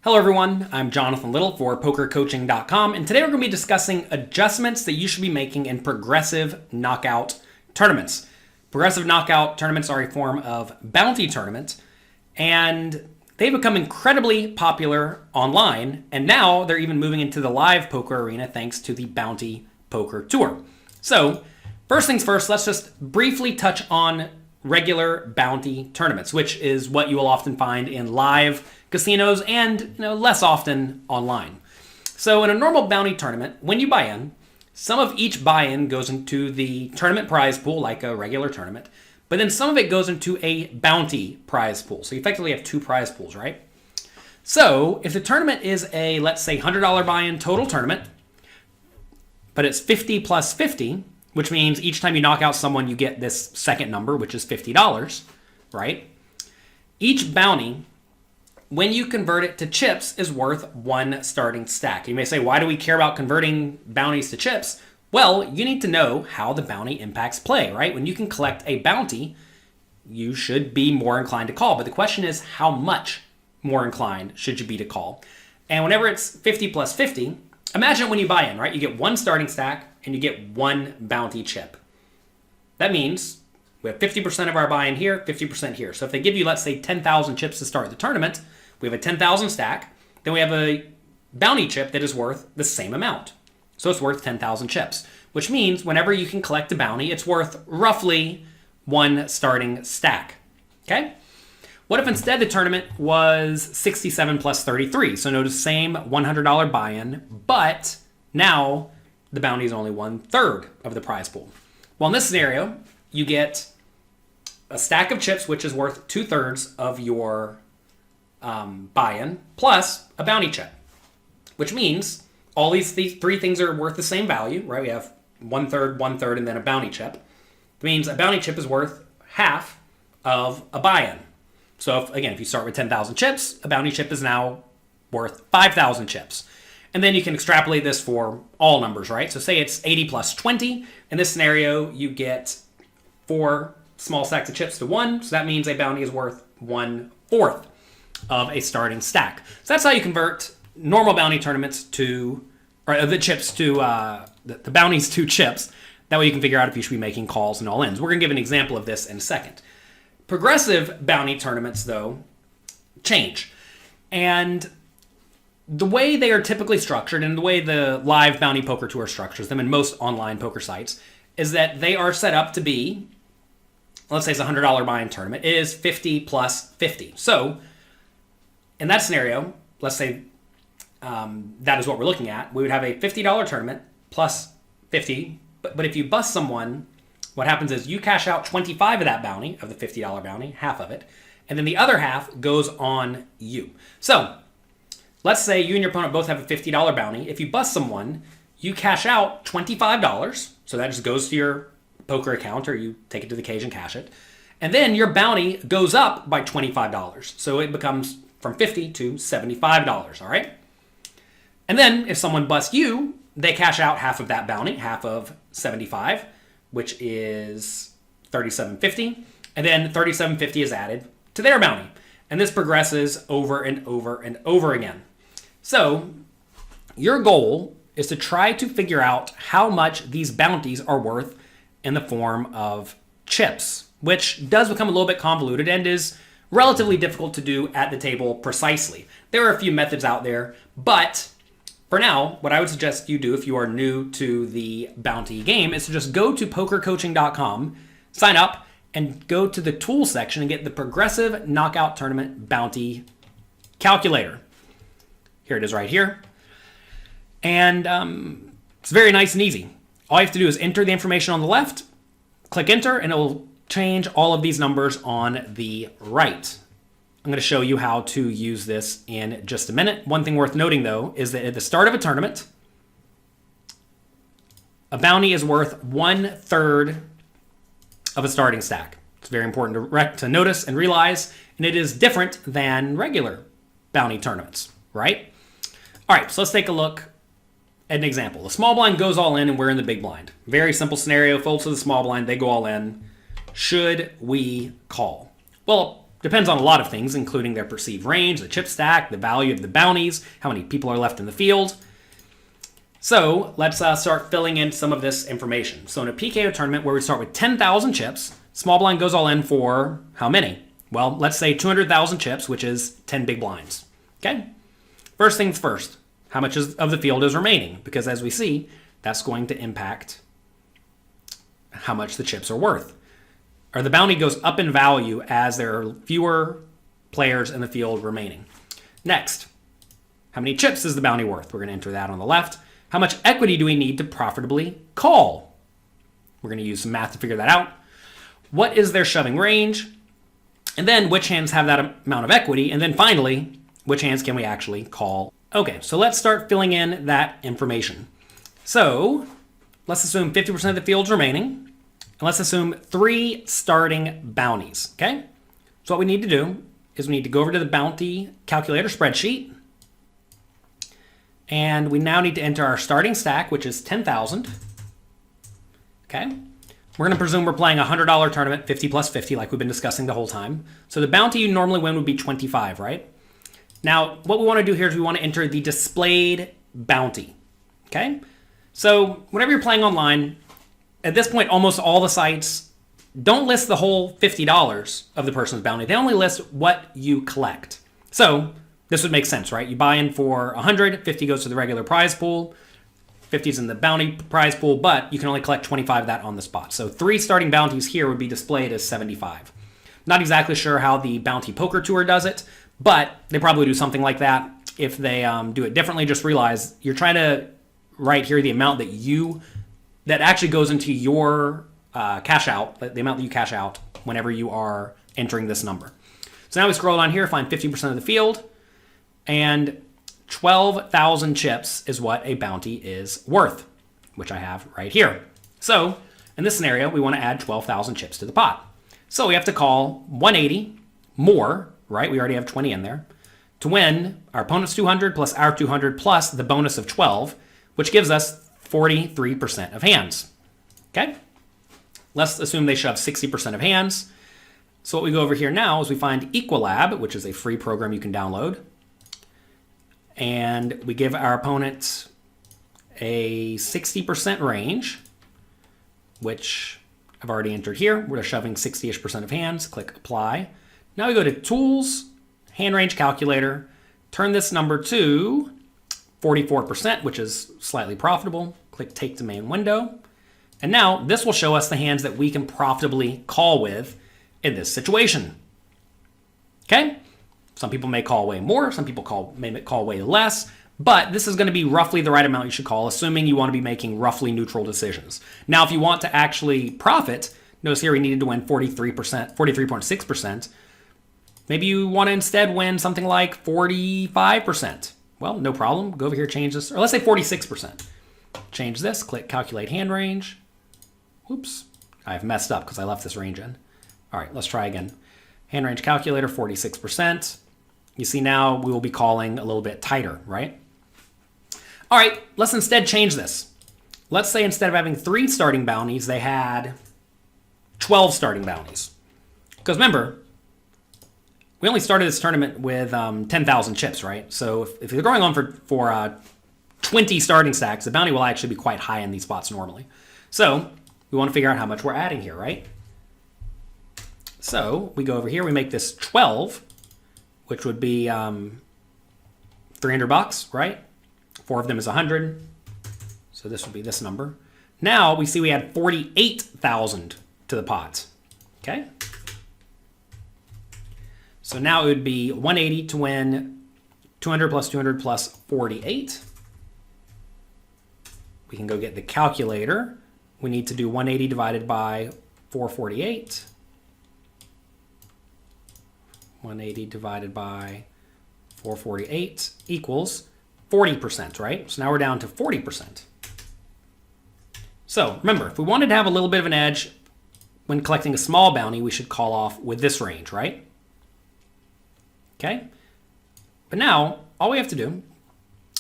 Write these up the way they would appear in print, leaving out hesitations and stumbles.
Hello everyone, I'm Jonathan Little for PokerCoaching.com, and today we're going to be discussing adjustments that you should be making in progressive knockout tournaments. Progressive knockout tournaments are a form of bounty tournament, and they've become incredibly popular online, and now they're even moving into the live poker arena thanks to the Bounty Poker Tour. So, first things first, let's just briefly touch on regular bounty tournaments, which is what you will often find in live casinos and less often online. So in a normal bounty tournament, when you buy in, some of each buy-in goes into the tournament prize pool like a regular tournament, but then some of it goes into a bounty prize pool. So you effectively have two prize pools, right? So if the tournament is a, let's say, $100 buy-in total tournament, but it's 50 plus 50, which means each time you knock out someone, you get this second number, which is $50, right? Each bounty, when you convert it to chips, is worth one starting stack. You may say, why do we care about converting bounties to chips? Well, you need to know how the bounty impacts play, right? When you can collect a bounty, you should be more inclined to call. But the question is, how much more inclined should you be to call? And whenever it's 50 plus 50, imagine when you buy in, right? You get one starting stack and you get one bounty chip. That means we have 50% of our buy-in here, 50% here. So if they give you, let's say, 10,000 chips to start the tournament, we have a 10,000 stack, then we have a bounty chip that is worth the same amount. So it's worth 10,000 chips, which means whenever you can collect a bounty, it's worth roughly one starting stack, okay? What if instead the tournament was 67 plus 33? So notice same $100 buy-in, but now the bounty is only 1/3 of the prize pool. Well, in this scenario, you get a stack of chips, which is worth 2/3 of your buy-in, plus a bounty chip, which means all these three things are worth the same value, right? We have 1/3, 1/3, and then a bounty chip. It means a bounty chip is worth half of a buy-in. So if you start with 10,000 chips, a bounty chip is now worth 5,000 chips. And then you can extrapolate this for all numbers, right? So say it's 80 plus 20. In this scenario, you get 4 small stacks of chips to 1. So that means a bounty is worth 1/4 of a starting stack. So that's how you convert normal bounty tournaments to, or the chips to, the bounties to chips. That way you can figure out if you should be making calls and all-ins. We're going to give an example of this in a second. Progressive bounty tournaments, though, change. And the way they are typically structured, and the way the live Bounty Poker Tour structures them in most online poker sites, is that they are set up to be, let's say it's a $100 buy-in tournament, it is 50 plus 50. So in that scenario, let's say that is what we're looking at. We would have a $50 tournament plus 50. But if you bust someone, what happens is you cash out 25 of that bounty, of the $50 bounty, half of it, and then the other half goes on you. So let's say you and your opponent both have a $50 bounty. If you bust someone, you cash out $25. So that just goes to your poker account, or you take it to the cage and cash it. And then your bounty goes up by $25. So it becomes from $50 to $75, all right? And then if someone busts you, they cash out half of that bounty, half of 75, which is $37.50, and then $37.50 is added to their bounty. And this progresses over and over and over again. So your goal is to try to figure out how much these bounties are worth in the form of chips, which does become a little bit convoluted and is relatively difficult to do at the table precisely. There are a few methods out there, but for now, what I would suggest you do if you are new to the bounty game is to just go to PokerCoaching.com, sign up, and go to the tools section and get the Progressive Knockout Tournament Bounty Calculator. Here it is right here. And it's very nice and easy. All you have to do is enter the information on the left, click enter, and it will change all of these numbers on the right. I'm going to show you how to use this in just a minute. One thing worth noting, though, is that at the start of a tournament, a bounty is worth 1/3 of a starting stack. It's very important to notice and realize, and it is different than regular bounty tournaments, right? All right, so let's take a look at an example. The small blind goes all in, and we're in the big blind. Very simple scenario. Folds to the small blind, they go all in. Should we call? Well, depends on a lot of things, including their perceived range, the chip stack, the value of the bounties, how many people are left in the field. So let's start filling in some of this information. So in a PKO tournament where we start with 10,000 chips, small blind goes all in for how many? Well, let's say 200,000 chips, which is 10 big blinds. Okay? First things first, how much of the field is remaining? Because as we see, that's going to impact how much the chips are worth. Or the bounty goes up in value as there are fewer players in the field remaining. Next, how many chips is the bounty worth? We're going to enter that on the left. How much equity do we need to profitably call? We're going to use some math to figure that out. What is their shoving range? And then which hands have that amount of equity? And then finally, which hands can we actually call? Okay, so let's start filling in that information. So let's assume 50% of the field's remaining. And let's assume 3 starting bounties, okay? So what we need to do is we need to go over to the bounty calculator spreadsheet. And we now need to enter our starting stack, which is 10,000. Okay. We're going to presume we're playing a $100 tournament, 50 plus 50, like we've been discussing the whole time. So the bounty you normally win would be 25, right? Now, what we want to do here is we want to enter the displayed bounty. Okay. So whenever you're playing online, at this point, almost all the sites don't list the whole $50 of the person's bounty. They only list what you collect. So this would make sense, right? You buy in for 100, 50 goes to the regular prize pool, 50 is in the bounty prize pool, but you can only collect 25 of that on the spot. So 3 starting bounties here would be displayed as 75. Not exactly sure how the Bounty Poker Tour does it, but they probably do something like that. If they do it differently, just realize you're trying to write here the amount that actually goes into your cash out, the amount that you cash out whenever you are entering this number. So now we scroll down here, find 50% of the field. And 12,000 chips is what a bounty is worth, which I have right here. So in this scenario, we want to add 12,000 chips to the pot. So we have to call 180 more, right? We already have 20 in there, to win our opponent's 200 plus our 200 plus the bonus of 12, which gives us 43% of hands. Okay? Let's assume they shove 60% of hands. So what we go over here now is we find Equilab, which is a free program you can download. And we give our opponent a 60% range, which I've already entered here. We're shoving 60-ish% of hands. Click Apply. Now we go to Tools, Hand Range Calculator, turn this number to 44%, which is slightly profitable. Click Take to Main Window. And now this will show us the hands that we can profitably call with in this situation. Okay? Some people may call way more, some people may call way less, but this is going to be roughly the right amount you should call, assuming you want to be making roughly neutral decisions. Now, if you want to actually profit, notice here we needed to win 43.6%. Maybe you want to instead win something like 45%. Well, no problem. Go over here, change this, or let's say 46%. Change this, click Calculate Hand Range. Oops, I've messed up because I left this range in. All right, let's try again. Hand Range Calculator, 46%. You see now we will be calling a little bit tighter, right? All right, let's instead change this. Let's say instead of having 3 starting bounties, they had 12 starting bounties. Because remember, we only started this tournament with 10,000 chips, right? So if you're going on for 20 starting stacks, the bounty will actually be quite high in these spots normally. So we want to figure out how much we're adding here, right? So we go over here, we make this 12, which would be $300, right? 4 of them is 100. So this would be this number. Now we see we add 48,000 to the pot. Okay. So now it would be 180 to win 200 plus 48. We can go get the calculator. We need to do 180 divided by 448. 180 divided by 448 equals 40%, right? So now we're down to 40%. So remember, if we wanted to have a little bit of an edge when collecting a small bounty, we should call off with this range, right? Okay. But now all we have to do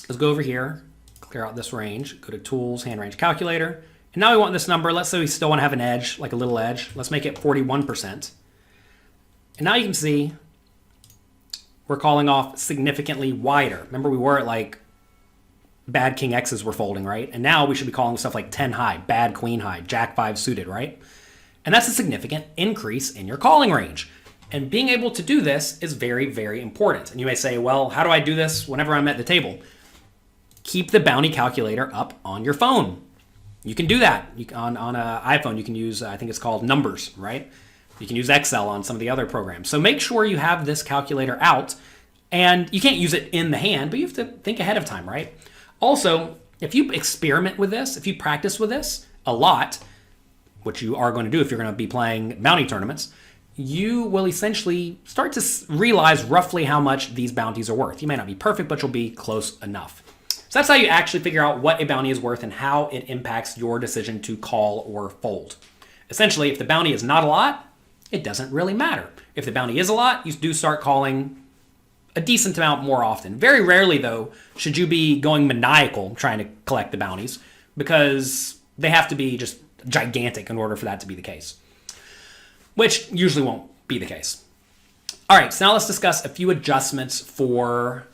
is go over here, clear out this range, go to Tools, Hand Range Calculator. And now we want this number. Let's say we still want to have an edge, like a little edge. Let's make it 41%. And now you can see we're calling off significantly wider. Remember, we were at like bad king X's were folding, right? And now we should be calling stuff like 10 high, bad queen high, jack 5 suited, right? And that's a significant increase in your calling range. And being able to do this is very, very important. And you may say, well, how do I do this whenever I'm at the table? Keep the bounty calculator up on your phone. You can do that. On an iPhone, you can use, I think it's called Numbers, right? You can use Excel on some of the other programs. So make sure you have this calculator out. And you can't use it in the hand, but you have to think ahead of time, right? Also, if you experiment with this, if you practice with this a lot, which you are going to do if you're going to be playing bounty tournaments, you will essentially start to realize roughly how much these bounties are worth. You may not be perfect, but you'll be close enough. So that's how you actually figure out what a bounty is worth and how it impacts your decision to call or fold. Essentially, if the bounty is not a lot, it doesn't really matter. If the bounty is a lot, you do start calling a decent amount more often. Very rarely, though, should you be going maniacal trying to collect the bounties, because they have to be just gigantic in order for that to be the case, which usually won't be the case. All right, so now let's discuss a few adjustments for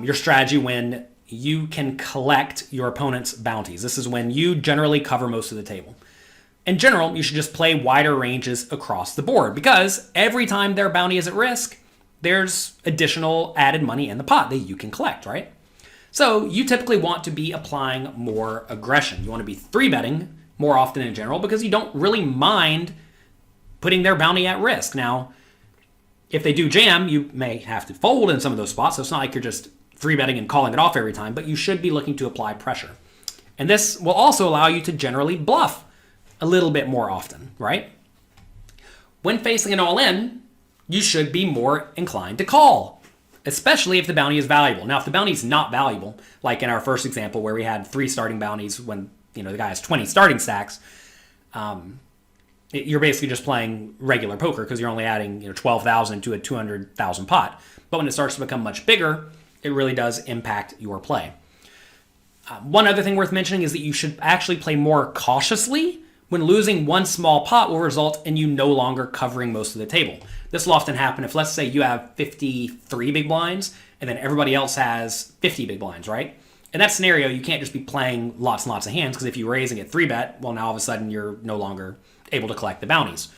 your strategy when you can collect your opponent's bounties. This is when you generally cover most of the table. In general, you should just play wider ranges across the board, because every time their bounty is at risk, there's additional added money in the pot that you can collect, right? So you typically want to be applying more aggression. You want to be 3-betting more often in general, because you don't really mind putting their bounty at risk. Now, if they do jam, you may have to fold in some of those spots, so it's not like you're just 3-betting and calling it off every time, but you should be looking to apply pressure. And this will also allow you to generally bluff a little bit more often, right? When facing an all-in, you should be more inclined to call, especially if the bounty is valuable. Now, if the bounty is not valuable, like in our first example where we had 3 starting bounties when the guy has 20 starting stacks, you're basically just playing regular poker because you're only adding 12,000 to a 200,000 pot. But when it starts to become much bigger, it really does impact your play. One other thing worth mentioning is that you should actually play more cautiously when losing one small pot will result in you no longer covering most of the table. This will often happen if, let's say, you have 53 big blinds and then everybody else has 50 big blinds, right? In that scenario, you can't just be playing lots and lots of hands, because if you raise and get 3-bet, well, now all of a sudden you're no longer able to collect the bounties.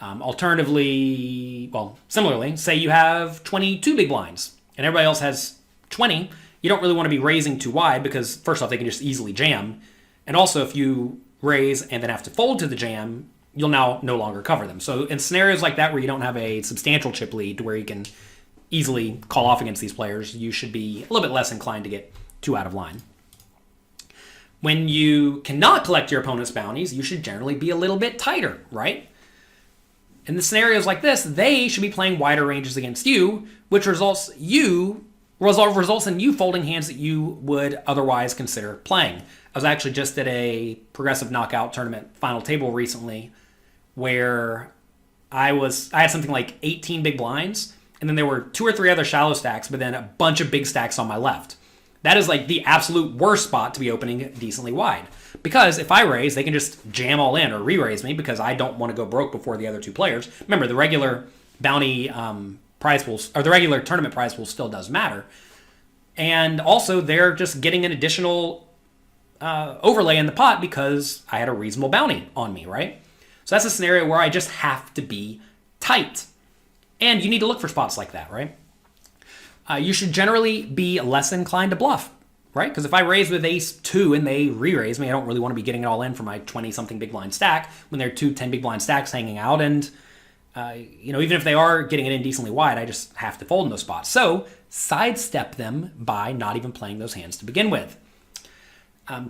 Alternatively, similarly, say you have 22 big blinds and everybody else has 20, you don't really want to be raising too wide, because first off, they can just easily jam. And also, if you raise and then have to fold to the jam, you'll now no longer cover them. So in scenarios like that where you don't have a substantial chip lead to where you can easily call off against these players, you should be a little bit less inclined to get too out of line. When you cannot collect your opponent's bounties, you should generally be a little bit tighter, right? In the scenarios like this, they should be playing wider ranges against you, which results in you folding hands that you would otherwise consider playing. I was actually just at a Progressive Knockout tournament final table recently where I had something like 18 big blinds, and then there were 2 or 3 other shallow stacks, but then a bunch of big stacks on my left. That is like the absolute worst spot to be opening decently wide. Because if I raise, they can just jam all in or re-raise me, because I don't want to go broke before the other 2 players. Remember, the regular bounty prize pools, or the regular tournament prize pool, still does matter. And also, they're just getting an additional overlay in the pot because I had a reasonable bounty on me, right? So that's a scenario where I just have to be tight. And you need to look for spots like that, right? You should generally be less inclined to bluff, right? Because if I raise with ace-2 and they re-raise me, I don't really want to be getting it all in for my 20-something big blind stack when there are 2 10 big blind stacks hanging out. And, even if they are getting it in decently wide, I just have to fold in those spots. So sidestep them by not even playing those hands to begin with.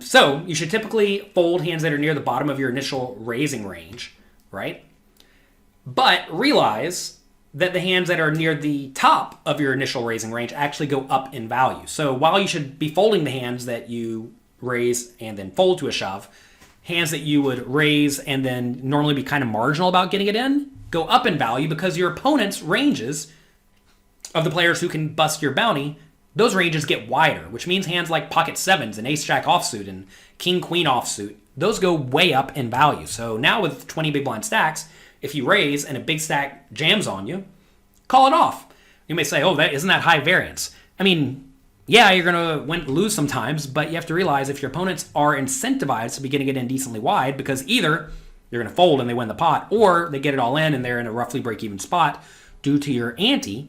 So you should typically fold hands that are near the bottom of your initial raising range, right? But realize that the hands that are near the top of your initial raising range actually go up in value. So while you should be folding the hands that you raise and then fold to a shove, hands that you would raise and then normally be kind of marginal about getting it in go up in value, because your opponent's ranges of the players who can bust your bounty, those ranges get wider, which means hands like pocket 7s and ace-jack offsuit and king-queen offsuit, those go way up in value. So now with 20 big blind stacks, if you raise and a big stack jams on you, call it off. You may say, oh, isn't that high variance? I mean, yeah, you're going to lose sometimes, but you have to realize if your opponents are incentivized to be getting it in decently wide, because either you're going to fold and they win the pot, or they get it all in and they're in a roughly break-even spot due to your ante.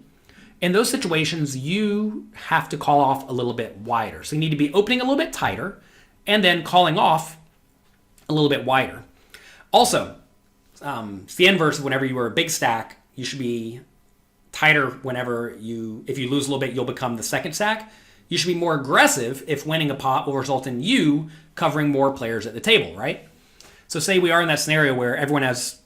In those situations, you have to call off a little bit wider. So you need to be opening a little bit tighter and then calling off a little bit wider. Also, it's the inverse of whenever you are a big stack, you should be tighter whenever if you lose a little bit, you'll become the second stack. You should be more aggressive if winning a pot will result in you covering more players at the table, right? So say we are in that scenario where everyone has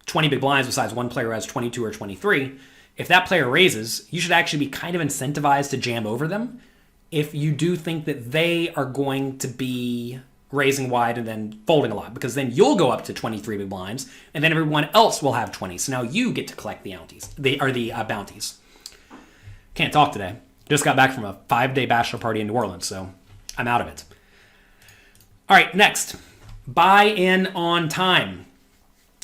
20 big blinds besides one player who has 22 or 23. If that player raises, you should actually be kind of incentivized to jam over them if you do think that they are going to be raising wide and then folding a lot, because then you'll go up to 23 big blinds and then everyone else will have 20. So now you get to collect the bounties. Can't talk today. Just got back from a 5-day bachelor party in New Orleans, so I'm out of it. All right, next, buy in on time.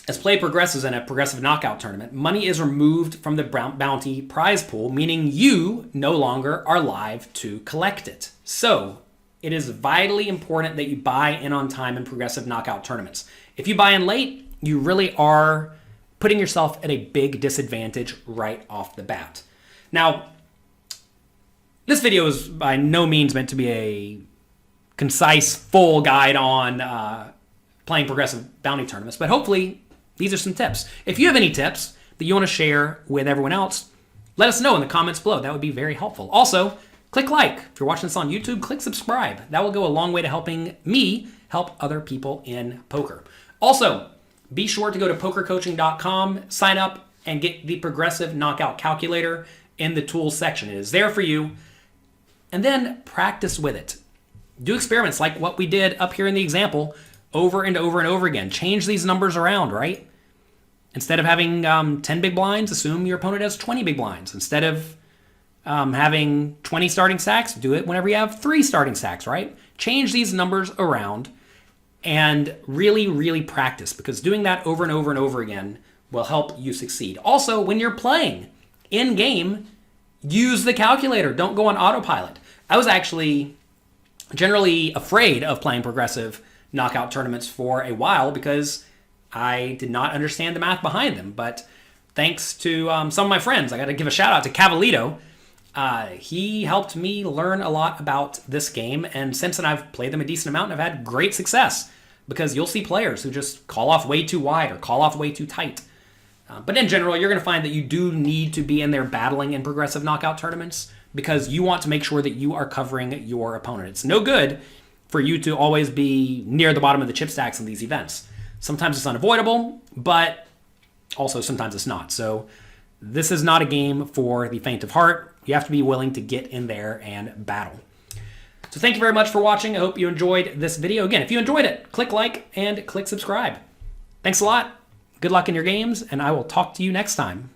As play progresses in a progressive knockout tournament, money is removed from the bounty prize pool, meaning you no longer are live to collect it. So it is vitally important that you buy in on time in progressive knockout tournaments. If you buy in late, you really are putting yourself at a big disadvantage right off the bat. Now, this video is by no means meant to be a concise, full guide on playing progressive bounty tournaments, but hopefully these are some tips. If you have any tips that you want to share with everyone else, let us know in the comments below. That would be very helpful. Also, click like. If you're watching this on YouTube, click subscribe. That will go a long way to helping me help other people in poker. Also, be sure to go to pokercoaching.com, sign up, and get the Progressive Knockout Calculator in the tools section. It is there for you. And then practice with it. Do experiments like what we did up here in the example over and over and over again. Change these numbers around, right? Instead of having 10 big blinds, assume your opponent has 20 big blinds. Instead of having 20 starting stacks, do it whenever you have 3 starting stacks, right? Change these numbers around and really, really practice, because doing that over and over and over again will help you succeed. Also, when you're playing in-game, use the calculator. Don't go on autopilot. I was actually generally afraid of playing progressive knockout tournaments for a while because I did not understand the math behind them. But thanks to some of my friends, I got to give a shout out to Cavalito. He helped me learn a lot about this game, and since then I've played them a decent amount and I've had great success, because you'll see players who just call off way too wide or call off way too tight. But in general, you're going to find that you do need to be in there battling in progressive knockout tournaments, because you want to make sure that you are covering your opponent. It's no good for you to always be near the bottom of the chip stacks in these events. Sometimes it's unavoidable, but also sometimes it's not. So this is not a game for the faint of heart. You have to be willing to get in there and battle. So thank you very much for watching. I hope you enjoyed this video. Again, if you enjoyed it, click like and click subscribe. Thanks a lot. Good luck in your games, and I will talk to you next time.